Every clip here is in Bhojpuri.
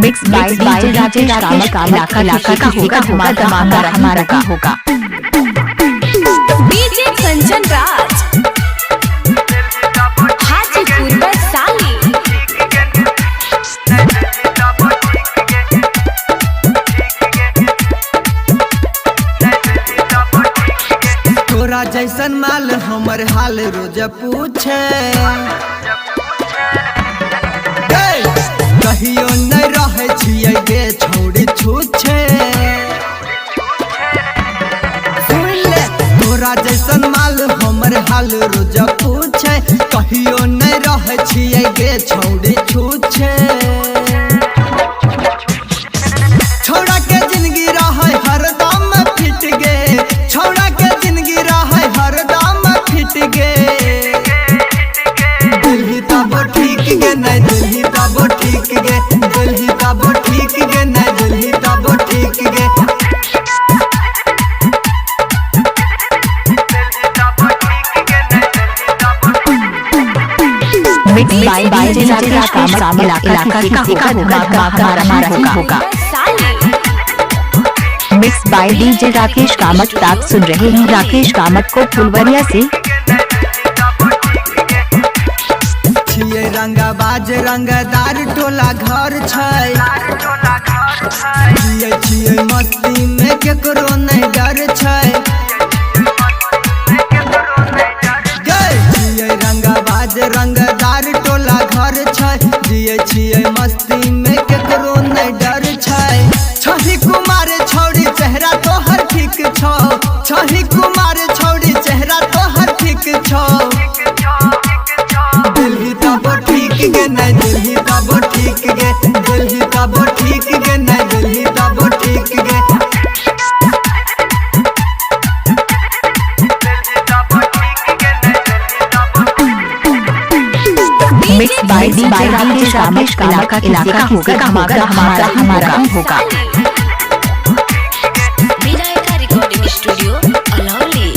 मिक्स बाय डीजे राजेश कामत इलाका का होगा हमारा का होगा। डीजे कंचन राज हाजीपुर वैशाली। तोरा जैसन माल हमर हाल रोज पूछे, कहियो नहीं रहे छियै गे छोड़ी छूछे। सुन ले तोरा जैसन माल हमर हाल रोज पूछे, कहियो नहीं रहे छियै गे छोड़ी छूछे। छोड़ा के जिंदगी रहे हरदम फिट गे, छोड़ा के जिंदगी रहे हरदम फिट गे। दिल्ली तब ठीक गे नहीं दिल्ली तब ठीक गे, दिल्ली तब ठीक गे नहीं दिल्ली तब ठीक गे। मिक्स बाय डीजे राजेश कामत इलाका का हमारा होगा। मिक्स बाय डीजे राकेश कामत। आप सुन रहे हैं राकेश कामत को फुलवरिया से। छियै रंगबाज रंगदार टोला घर छै, छियै मस्ती में केकरो नहीं डर छै। छियै रंगबाज रंगदार टोला घर छै, छियै मस्ती में केकरो नहीं डर छै। छही कुमार छौड़ी चेहरा तोहर ठीक छौ, छही कुमार छौड़ी चेहरा तोहर ठीक छौ। दिल्ली तब ठीक गे नहीं दिल्ली तब ठीक गे, दिल्ली तब ठीक गे नहीं दिल्ली तब ठीक गे। मिक्स बाय डीजे राकेश कामत इलाका होगा हमारा होगा। Vinayaka recording studio Alauli.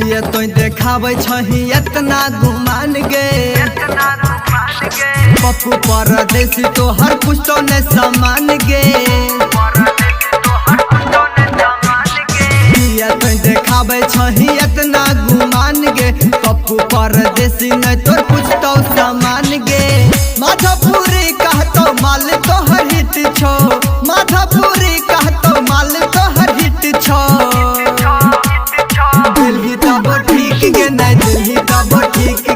ये तो देखाबै छही इतना गुमान गे, पप्पू परदेसी तोहर कुछो नहीं समान गे। ये तो देखाबै छही इतना गुमान गे, पप्पू परदेसी नहीं तोर कुछो समान गे। माधवपुरी कहतो माल तोहर हिट छो, माधवपुरी कहतो माल तोहर हिट छो। दिल्ली तब ठीक गे नहीं दिल्ली तब ठीक